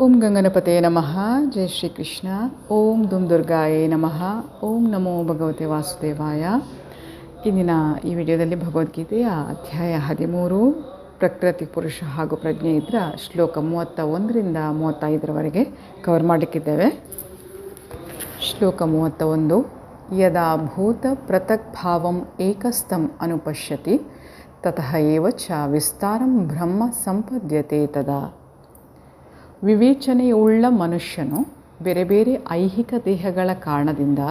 ಓಂ ಗಂಗನಪತೆ ನಮಃ. ಜೈ ಶ್ರೀ ಕೃಷ್ಣ. ಓಂ ದುಂ ದುರ್ಗಾಯೇ ನಮಃ. ಓಂ ನಮೋ ಭಗವತೆ ವಾಸುದೇವಾಯ. ಇಂದಿನ ಈ ವಿಡಿಯೋದಲ್ಲಿ ಭಗವದ್ಗೀತೆಯ ಅಧ್ಯಾಯ 13 ಪ್ರಕೃತಿ ಪುರುಷ ಹಾಗೂ ಪ್ರಜ್ಞೆ ಇದ್ರ ಶ್ಲೋಕ 31ರಿಂದ 35ರವರೆಗೆ ಕವರ್ ಮಾಡಲಿಕ್ಕಿದ್ದೇವೆ. ಶ್ಲೋಕ 31. ಯದಾ ಭೂತ ಪೃಥಕ್ ಭಾವಂ ಏಕಸ್ಥಂ ಅನುಪಶ್ಯತಿ ತತಃ ಏವ ಚ ವಿಸ್ತಾರಂ ಬ್ರಹ್ಮ ಸಂಪದ್ಯತೆ ತದಾ. ವಿವೇಚನೆಯುಳ್ಳ ಮನುಷ್ಯನು ಬೇರೆ ಬೇರೆ ಐಹಿಕ ದೇಹಗಳ ಕಾರಣದಿಂದ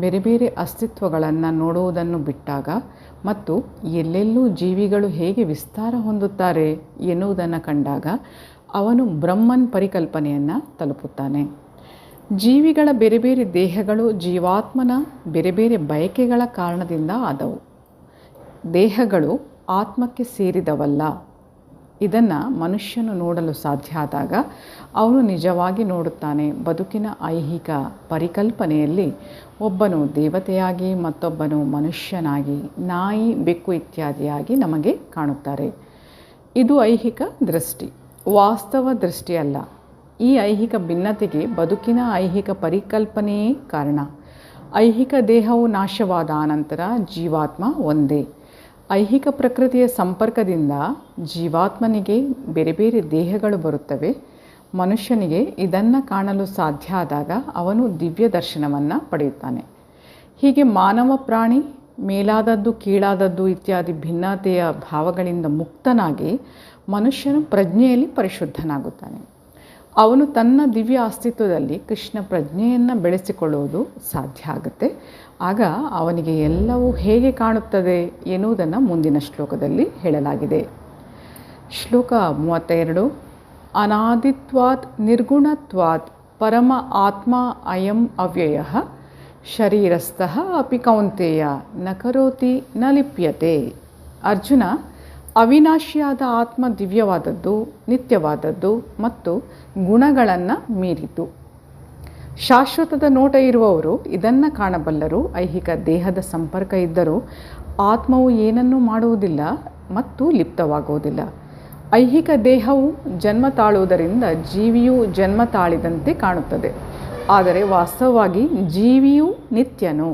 ಬೇರೆ ಬೇರೆ ಅಸ್ತಿತ್ವಗಳನ್ನು ನೋಡುವುದನ್ನು ಬಿಟ್ಟಾಗ ಮತ್ತು ಎಲ್ಲೆಲ್ಲೂ ಜೀವಿಗಳು ಹೇಗೆ ವಿಸ್ತಾರ ಹೊಂದುತ್ತಾರೆ ಎನ್ನುವುದನ್ನು ಕಂಡಾಗ ಅವನು ಬ್ರಹ್ಮನ್ ಪರಿಕಲ್ಪನೆಯನ್ನು ತಲುಪುತ್ತಾನೆ. ಜೀವಿಗಳ ಬೇರೆ ಬೇರೆ ದೇಹಗಳು ಜೀವಾತ್ಮನ ಬೇರೆ ಬೇರೆ ಬಯಕೆಗಳ ಕಾರಣದಿಂದ ಆದವು. ದೇಹಗಳು ಆತ್ಮಕ್ಕೆ ಸೇರಿದವಲ್ಲ. ಇದನ್ನು ಮನುಷ್ಯನು ನೋಡಲು ಸಾಧ್ಯ ಆದಾಗ ಅವನು ನಿಜವಾಗಿ ನೋಡುತ್ತಾನೆ. ಬದುಕಿನ ಐಹಿಕ ಪರಿಕಲ್ಪನೆಯಲ್ಲಿ ಒಬ್ಬನು ದೇವತೆಯಾಗಿ ಮತ್ತೊಬ್ಬನು ಮನುಷ್ಯನಾಗಿ, ನಾಯಿ ಬೆಕ್ಕು ಇತ್ಯಾದಿಯಾಗಿ ನಮಗೆ ಕಾಣುತ್ತಾರೆ. ಇದು ಐಹಿಕ ದೃಷ್ಟಿ, ವಾಸ್ತವ ದೃಷ್ಟಿಯಲ್ಲ. ಈ ಐಹಿಕ ಭಿನ್ನತೆಗೆ ಬದುಕಿನ ಐಹಿಕ ಪರಿಕಲ್ಪನೆಯೇ ಕಾರಣ. ಐಹಿಕ ದೇಹವು ನಾಶವಾದ ಅನಂತರ ಜೀವಾತ್ಮ ಒಂದೇ. ಐಹಿಕ ಪ್ರಕೃತಿಯ ಸಂಪರ್ಕದಿಂದ ಜೀವಾತ್ಮನಿಗೆ ಬೇರೆ ಬೇರೆ ದೇಹಗಳು ಬರುತ್ತವೆ. ಮನುಷ್ಯನಿಗೆ ಇದನ್ನು ಕಾಣಲು ಸಾಧ್ಯ ಆದಾಗ ಅವನು ದಿವ್ಯ ದರ್ಶನವನ್ನು ಪಡೆಯುತ್ತಾನೆ. ಹೀಗೆ ಮಾನವ ಪ್ರಾಣಿ ಮೇಲಾದದ್ದು ಕೀಳಾದದ್ದು ಇತ್ಯಾದಿ ಭಿನ್ನತೆಯ ಭಾವಗಳಿಂದ ಮುಕ್ತನಾಗಿ ಮನುಷ್ಯನು ಪ್ರಜ್ಞೆಯಲ್ಲಿ ಪರಿಶುದ್ಧನಾಗುತ್ತಾನೆ. ಅವನು ತನ್ನ ದಿವ್ಯ ಅಸ್ತಿತ್ವದಲ್ಲಿ ಕೃಷ್ಣ ಪ್ರಜ್ಞೆಯನ್ನು ಬೆಳೆಸಿಕೊಳ್ಳುವುದು ಸಾಧ್ಯ ಆಗುತ್ತೆ. ಆಗ ಅವನಿಗೆ ಎಲ್ಲವೂ ಹೇಗೆ ಕಾಣುತ್ತದೆ ಎನ್ನುವುದನ್ನು ಮುಂದಿನ ಶ್ಲೋಕದಲ್ಲಿ ಹೇಳಲಾಗಿದೆ. ಶ್ಲೋಕ 32. ಅನಾದಿತ್ವಾತ್ ನಿರ್ಗುಣತ್ವಾತ್ ಪರಮ ಆತ್ಮ ಅಯಂ ಅವ್ಯಯಃ ಶರೀರಸ್ಥಃ ಅಪಿ ಕೌಂತೆಯ ನ ಕರೋತಿ ನ ಲಿಪ್ಯತೆ. ಅರ್ಜುನ, ಅವಿನಾಶಿಯಾದ ಆತ್ಮ ದಿವ್ಯವಾದದ್ದು, ನಿತ್ಯವಾದದ್ದು ಮತ್ತು ಗುಣಗಳನ್ನು ಮೀರಿತು. ಶಾಶ್ವತದ ನೋಟ ಇರುವವರು ಇದನ್ನು ಕಾಣಬಲ್ಲರು. ಐಹಿಕ ದೇಹದ ಸಂಪರ್ಕ ಇದ್ದರೂ ಆತ್ಮವು ಏನನ್ನೂ ಮಾಡುವುದಿಲ್ಲ ಮತ್ತು ಲಿಪ್ತವಾಗುವುದಿಲ್ಲ. ಐಹಿಕ ದೇಹವು ಜನ್ಮ ತಾಳುವುದರಿಂದ ಜೀವಿಯು ಜನ್ಮ ತಾಳಿದಂತೆ ಕಾಣುತ್ತದೆ. ಆದರೆ ವಾಸ್ತವವಾಗಿ ಜೀವಿಯು ನಿತ್ಯನು.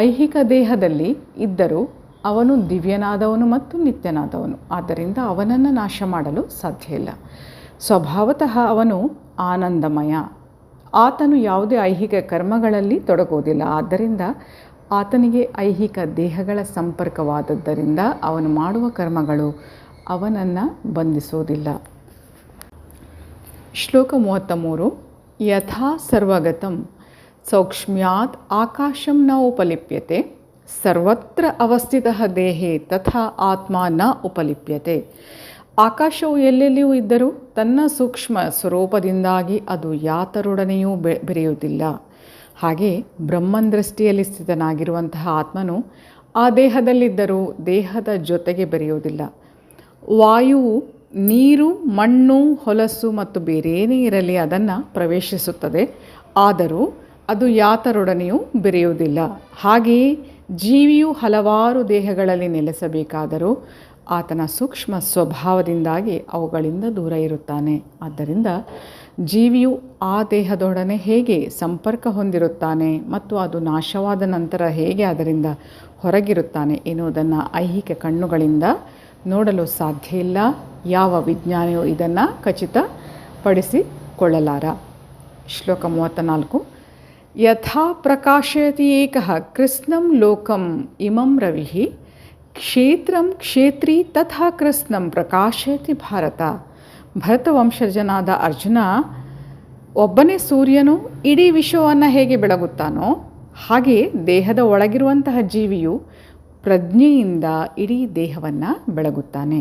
ಐಹಿಕ ದೇಹದಲ್ಲಿ ಇದ್ದರೂ ಅವನು ದಿವ್ಯನಾದವನು ಮತ್ತು ನಿತ್ಯನಾದವನು. ಆದ್ದರಿಂದ ಅವನನ್ನು ನಾಶ ಮಾಡಲು ಸಾಧ್ಯ ಇಲ್ಲ. ಸ್ವಭಾವತಃ ಅವನು ಆನಂದಮಯ. ಆತನು ಯಾವುದೇ ಐಹಿಕ ಕರ್ಮಗಳಲ್ಲಿ ತೊಡಗುವುದಿಲ್ಲ. ಆದ್ದರಿಂದ ಆತನಿಗೆ ಐಹಿಕ ದೇಹಗಳ ಸಂಪರ್ಕವಾದದ್ದರಿಂದ ಅವನು ಮಾಡುವ ಕರ್ಮಗಳು ಅವನನ್ನು ಬಂಧಿಸುವುದಿಲ್ಲ. ಶ್ಲೋಕ 33. ಯಥಾ ಸರ್ವಗತಂ ಸೌಕ್ಷ್ಮ್ಯಾತ್ ಆಕಾಶಂ ನ ಉಪಲಿಪ್ಯತೆ ಸರ್ವತ್ರ ಅವಸ್ಥಿತಃ ದೇಹೇ ತಥಾ ಆತ್ಮ ನ ಉಪಲಿಪ್ಯತೆ. ಆಕಾಶವು ಎಲ್ಲೆಲ್ಲಿಯೂ ಇದ್ದರೂ ತನ್ನ ಸೂಕ್ಷ್ಮ ಸ್ವರೂಪದಿಂದಾಗಿ ಅದು ಯಾತರೊಡನೆಯೂ ಬೆರೆಯುವುದಿಲ್ಲ. ಹಾಗೆ ಬ್ರಹ್ಮನ್ ದೃಷ್ಟಿಯಲ್ಲಿ ಸ್ಥಿತನಾಗಿರುವಂತಹ ಆತ್ಮನು ಆ ದೇಹದಲ್ಲಿದ್ದರೂ ದೇಹದ ಜೊತೆಗೆ ಬೆರೆಯುವುದಿಲ್ಲ. ವಾಯುವು ನೀರು, ಮಣ್ಣು, ಹೊಲಸು ಮತ್ತು ಬೇರೇನೇ ಇರಲಿ ಅದನ್ನು ಪ್ರವೇಶಿಸುತ್ತದೆ. ಆದರೂ ಅದು ಯಾತರೊಡನೆಯೂ ಬೆರೆಯುವುದಿಲ್ಲ. ಹಾಗೆಯೇ ಜೀವಿಯು ಹಲವಾರು ದೇಹಗಳಲ್ಲಿ ನೆಲೆಸಬೇಕಾದರೂ ಆತನ ಸೂಕ್ಷ್ಮ ಸ್ವಭಾವದಿಂದಾಗಿ ಅವುಗಳಿಂದ ದೂರ ಇರುತ್ತಾನೆ. ಆದ್ದರಿಂದ ಜೀವಿಯು ಆ ದೇಹದೊಡನೆ ಹೇಗೆ ಸಂಪರ್ಕ ಹೊಂದಿರುತ್ತಾನೆ ಮತ್ತು ಅದು ನಾಶವಾದ ನಂತರ ಹೇಗೆ ಅದರಿಂದ ಹೊರಗಿರುತ್ತಾನೆ ಎನ್ನುವುದನ್ನು ಐಹಿಕ ಕಣ್ಣುಗಳಿಂದ ನೋಡಲು ಸಾಧ್ಯ ಇಲ್ಲ. ಯಾವ ವಿಜ್ಞಾನಿಯೂ ಇದನ್ನು ಖಚಿತಪಡಿಸಿಕೊಳ್ಳಲಾರ. ಶ್ಲೋಕ 34. ಯಥಾ ಪ್ರಕಾಶಯತಿ ಏಕಃ ಕೃತ್ಸ್ನಂ ಲೋಕಂ ಇಮಂ ರವಿಃ ಕ್ಷೇತ್ರಂ ಕ್ಷೇತ್ರಿ ತಥಾ ಕೃತ್ಸ್ನಂ ಪ್ರಕಾಶಯತಿ ಭಾರತ. ಭರತವಂಶಜನಾದ ಅರ್ಜುನ, ಒಬ್ಬನೇ ಸೂರ್ಯನು ಇಡೀ ವಿಶ್ವವನ್ನು ಹೇಗೆ ಬೆಳಗುತ್ತಾನೋ ಹಾಗೆ ದೇಹದ ಒಳಗಿರುವಂತಹ ಜೀವಿಯು ಪ್ರಜ್ಞೆಯಿಂದ ಇಡೀ ದೇಹವನ್ನು ಬೆಳಗುತ್ತಾನೆ.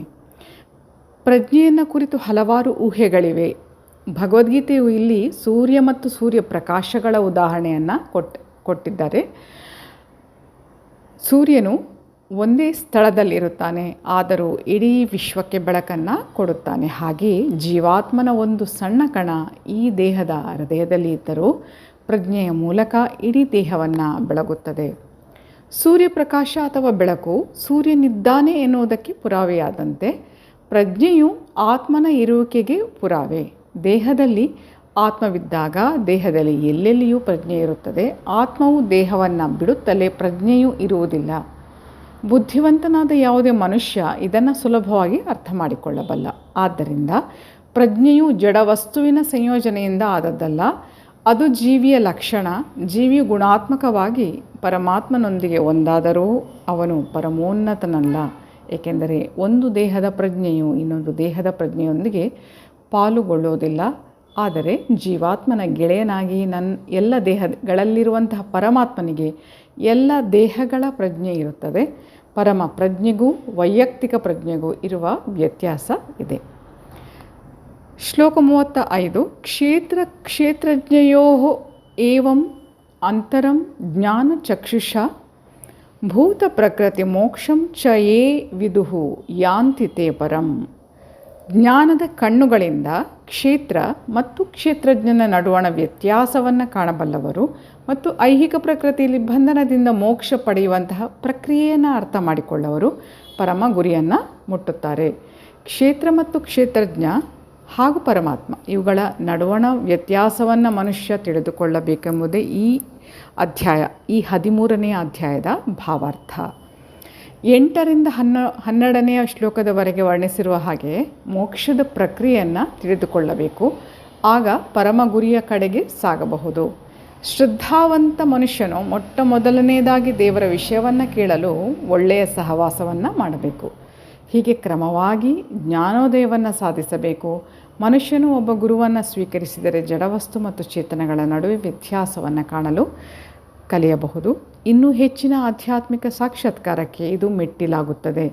ಪ್ರಜ್ಞೆಯನ್ನು ಕುರಿತು ಹಲವಾರು ಊಹೆಗಳಿವೆ. ಭಗವದ್ಗೀತೆಯು ಇಲ್ಲಿ ಸೂರ್ಯ ಮತ್ತು ಸೂರ್ಯ ಪ್ರಕಾಶಗಳ ಉದಾಹರಣೆಯನ್ನು ಕೊಟ್ಟಿದ್ದಾರೆ. ಸೂರ್ಯನು ಒಂದೇ ಸ್ಥಳದಲ್ಲಿರುತ್ತಾನೆ, ಆದರೂ ಇಡೀ ವಿಶ್ವಕ್ಕೆ ಬೆಳಕನ್ನು ಕೊಡುತ್ತಾನೆ. ಹಾಗೆಯೇ ಜೀವಾತ್ಮನ ಒಂದು ಸಣ್ಣ ಕಣ ಈ ದೇಹದ ಹೃದಯದಲ್ಲಿ ಇದ್ದರೂ ಪ್ರಜ್ಞೆಯ ಮೂಲಕ ಇಡೀ ದೇಹವನ್ನು ಬೆಳಗುತ್ತದೆ. ಸೂರ್ಯಪ್ರಕಾಶ ಅಥವಾ ಬೆಳಕು ಸೂರ್ಯನಿದ್ದಾನೆ ಎನ್ನುವುದಕ್ಕೆ ಪುರಾವೆಯಾದಂತೆ ಪ್ರಜ್ಞೆಯು ಆತ್ಮನ ಇರುವಿಕೆಗೆ ಪುರಾವೆ. ದೇಹದಲ್ಲಿ ಆತ್ಮವಿದ್ದಾಗ ದೇಹದಲ್ಲಿ ಎಲ್ಲೆಲ್ಲಿಯೂ ಪ್ರಜ್ಞೆ ಇರುತ್ತದೆ. ಆತ್ಮವು ದೇಹವನ್ನು ಬಿಡುತ್ತಲೇ ಪ್ರಜ್ಞೆಯೂ ಇರುವುದಿಲ್ಲ. ಬುದ್ಧಿವಂತನಾದ ಯಾವುದೇ ಮನುಷ್ಯ ಇದನ್ನು ಸುಲಭವಾಗಿ ಅರ್ಥ ಮಾಡಿಕೊಳ್ಳಬಲ್ಲ. ಆದ್ದರಿಂದ ಪ್ರಜ್ಞೆಯು ಜಡವಸ್ತುವಿನ ಸಂಯೋಜನೆಯಿಂದ ಆದದ್ದಲ್ಲ, ಅದು ಜೀವಿಯ ಲಕ್ಷಣ. ಜೀವಿಯು ಗುಣಾತ್ಮಕವಾಗಿ ಪರಮಾತ್ಮನೊಂದಿಗೆ ಒಂದಾದರೂ ಅವನು ಪರಮೋನ್ನತನಲ್ಲ. ಏಕೆಂದರೆ ಒಂದು ದೇಹದ ಪ್ರಜ್ಞೆಯು ಇನ್ನೊಂದು ದೇಹದ ಪ್ರಜ್ಞೆಯೊಂದಿಗೆ ಪಾಲುಗೊಳ್ಳುವುದಿಲ್ಲ. ಆದರೆ ಜೀವಾತ್ಮನ ಗೆಳೆಯನಾಗಿ ಎಲ್ಲ ದೇಹಗಳಲ್ಲಿರುವಂತಹ ಪರಮಾತ್ಮನಿಗೆ ಎಲ್ಲ ದೇಹಗಳ ಪ್ರಜ್ಞೆ ಇರುತ್ತದೆ. ಪರಮ ಪ್ರಜ್ಞೆಗೂ ವೈಯಕ್ತಿಕ ಪ್ರಜ್ಞೆಗೂ ಇರುವ ವ್ಯತ್ಯಾಸ ಇದೆ. ಶ್ಲೋಕ 35. ಕ್ಷೇತ್ರಜ್ಞಯೋ ಏವಂ ಅಂತರಂ ಜ್ಞಾನಚಕ್ಷುಷ ಭೂತ ಪ್ರಕೃತಿ ಮೋಕ್ಷಂ ಚ ಯೇ ವಿದುಃ ಯಾಂತಿ ತೇ ಪರಂ. ಜ್ಞಾನದ ಕಣ್ಣುಗಳಿಂದ ಕ್ಷೇತ್ರ ಮತ್ತು ಕ್ಷೇತ್ರಜ್ಞನ ನಡುವಣ ವ್ಯತ್ಯಾಸವನ್ನು ಕಾಣಬಲ್ಲವರು ಮತ್ತು ಐಹಿಕ ಪ್ರಕೃತಿಯಲ್ಲಿ ಬಂಧನದಿಂದ ಮೋಕ್ಷ ಪಡೆಯುವಂತಹ ಪ್ರಕ್ರಿಯೆಯನ್ನು ಅರ್ಥ ಮಾಡಿಕೊಳ್ಳವರು ಪರಮ ಗುರಿಯನ್ನು ಮುಟ್ಟುತ್ತಾರೆ. ಕ್ಷೇತ್ರ ಮತ್ತು ಕ್ಷೇತ್ರಜ್ಞ ಹಾಗೂ ಪರಮಾತ್ಮ ಇವುಗಳ ನಡುವಣ ವ್ಯತ್ಯಾಸವನ್ನು ಮನುಷ್ಯ ತಿಳಿದುಕೊಳ್ಳಬೇಕೆಂಬುದೇ ಈ 13ನೇ ಅಧ್ಯಾಯದ ಭಾವಾರ್ಥ. 8ರಿಂದ 12ನೇ ಶ್ಲೋಕದವರೆಗೆ ವರ್ಣಿಸಿರುವ ಹಾಗೆ ಮೋಕ್ಷದ ಪ್ರಕ್ರಿಯೆಯನ್ನು ತಿಳಿದುಕೊಳ್ಳಬೇಕು. ಆಗ ಪರಮ ಗುರಿಯ ಕಡೆಗೆ ಸಾಗಬಹುದು. ಶ್ರದ್ಧಾವಂತ ಮನುಷ್ಯನು ಮೊದಲನೇದಾಗಿ ದೇವರ ವಿಷಯವನ್ನು ಕೇಳಲು ಒಳ್ಳೆಯ ಸಹವಾಸವನ್ನು ಮಾಡಬೇಕು. ಹೀಗೆ ಕ್ರಮವಾಗಿ ಜ್ಞಾನೋದಯವನ್ನು ಸಾಧಿಸಬೇಕು. ಮನುಷ್ಯನು ಒಬ್ಬ ಗುರುವನ್ನು ಸ್ವೀಕರಿಸಿದರೆ ಜಡವಸ್ತು ಮತ್ತು ಚೇತನಗಳ ನಡುವೆ ವ್ಯತ್ಯಾಸವನ್ನು ಕಾಣಲು ಕಲಿಯಬಹುದು. ಇನ್ನೂ ಹೆಚ್ಚಿನ ಆಧ್ಯಾತ್ಮಿಕ ಸಾಕ್ಷಾತ್ಕಾರಕ್ಕೆ ಇದು ಮೆಟ್ಟಿಲಾಗುತ್ತದೆ.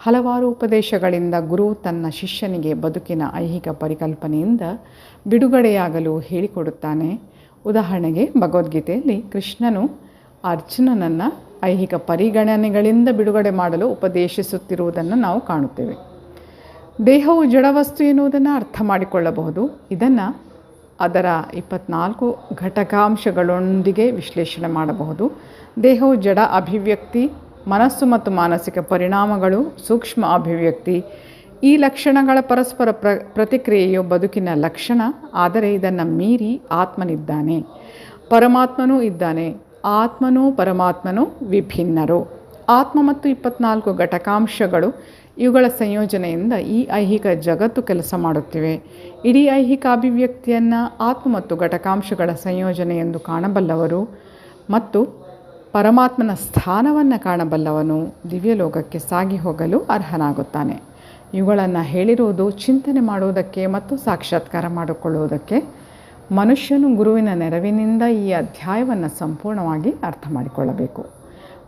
ಹಲವಾರು ಉಪದೇಶಗಳಿಂದ ಗುರು ತನ್ನ ಶಿಷ್ಯನಿಗೆ ಬದುಕಿನ ಐಹಿಕ ಪರಿಕಲ್ಪನೆಯಿಂದ ಬಿಡುಗಡೆಯಾಗಲು ಹೇಳಿಕೊಡುತ್ತಾನೆ. ಉದಾಹರಣೆಗೆ ಭಗವದ್ಗೀತೆಯಲ್ಲಿ ಕೃಷ್ಣನು ಅರ್ಜುನನನ್ನು ಐಹಿಕ ಪರಿಗಣನೆಗಳಿಂದ ಬಿಡುಗಡೆ ಮಾಡಲು ಉಪದೇಶಿಸುತ್ತಿರುವುದನ್ನು ನಾವು ಕಾಣುತ್ತೇವೆ. ದೇಹವು ಜಡವಸ್ತು ಎನ್ನುವುದನ್ನು ಅರ್ಥ ಮಾಡಿಕೊಳ್ಳಬಹುದು. ಇದನ್ನು ಅದರ 24 ಘಟಕಾಂಶಗಳೊಂದಿಗೆ ವಿಶ್ಲೇಷಣೆ ಮಾಡಬಹುದು. ದೇಹವು ಜಡ ಅಭಿವ್ಯಕ್ತಿ, ಮನಸ್ಸು ಮತ್ತು ಮಾನಸಿಕ ಪರಿಣಾಮಗಳು ಸೂಕ್ಷ್ಮ ಅಭಿವ್ಯಕ್ತಿ. ಈ ಲಕ್ಷಣಗಳ ಪರಸ್ಪರ ಪ್ರತಿಕ್ರಿಯೆಯು ಬದುಕಿನ ಲಕ್ಷಣ. ಆದರೆ ಇದನ್ನು ಮೀರಿ ಆತ್ಮನಿದ್ದಾನೆ, ಪರಮಾತ್ಮನೂ ಇದ್ದಾನೆ. ಆತ್ಮನೂ ಪರಮಾತ್ಮನೂ ವಿಭಿನ್ನರು. ಆತ್ಮ ಮತ್ತು 24 ಘಟಕಾಂಶಗಳು ಇವುಗಳ ಸಂಯೋಜನೆಯಿಂದ ಈ ಐಹಿಕ ಜಗತ್ತು ಕೆಲಸ ಮಾಡುತ್ತಿವೆ. ಇಡೀ ಐಹಿಕ ಅಭಿವ್ಯಕ್ತಿಯನ್ನು ಆತ್ಮ ಮತ್ತು ಘಟಕಾಂಶಗಳ ಸಂಯೋಜನೆ ಎಂದು ಕಾಣಬಲ್ಲವರು ಮತ್ತು ಪರಮಾತ್ಮನ ಸ್ಥಾನವನ್ನು ಕಾಣಬಲ್ಲವನು ದಿವ್ಯಲೋಕಕ್ಕೆ ಸಾಗಿ ಹೋಗಲು ಅರ್ಹನಾಗುತ್ತಾನೆ. ಇವುಗಳನ್ನು ಹೇಳಿರುವುದು ಚಿಂತನೆ ಮಾಡುವುದಕ್ಕೆ ಮತ್ತು ಸಾಕ್ಷಾತ್ಕಾರ ಮಾಡಿಕೊಳ್ಳುವುದಕ್ಕೆ. ಮನುಷ್ಯನು ಗುರುವಿನ ನೆರವಿನಿಂದ ಈ ಅಧ್ಯಾಯವನ್ನು ಸಂಪೂರ್ಣವಾಗಿ ಅರ್ಥ ಮಾಡಿಕೊಳ್ಳಬೇಕು.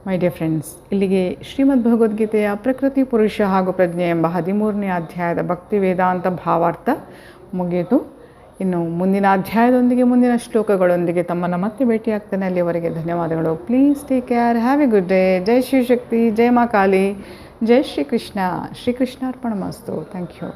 ಮೈ ಡಿಯರ್ ಫ್ರೆಂಡ್ಸ್, ಇಲ್ಲಿಗೆ ಶ್ರೀಮದ್ ಭಗವದ್ಗೀತೆಯ ಪ್ರಕೃತಿ, ಪುರುಷ ಹಾಗೂ ಪ್ರಜ್ಞೆ ಎಂಬ 13ನೇ ಅಧ್ಯಾಯದ ಭಕ್ತಿ ವೇದಾಂತ ಭಾವಾರ್ಥ ಮುಗಿಯಿತು. ಇನ್ನು ಮುಂದಿನ ಅಧ್ಯಾಯದೊಂದಿಗೆ ಮುಂದಿನ ಶ್ಲೋಕಗಳೊಂದಿಗೆ ತಮ್ಮನ್ನು ಮತ್ತೆ ಭೇಟಿಯಾಗ್ತಾನೆ. ಅಲ್ಲಿಯವರೆಗೆ ಧನ್ಯವಾದಗಳು. Please take care. Have a good day. ಜೈ ಶಿವಶಕ್ತಿ, ಜೈ ಮಾ ಕಾಳಿ, ಜೈ ಶ್ರೀಕೃಷ್ಣ. ಶ್ರೀಕೃಷ್ಣಾರ್ಪಣಮಸ್ತು. Thank you.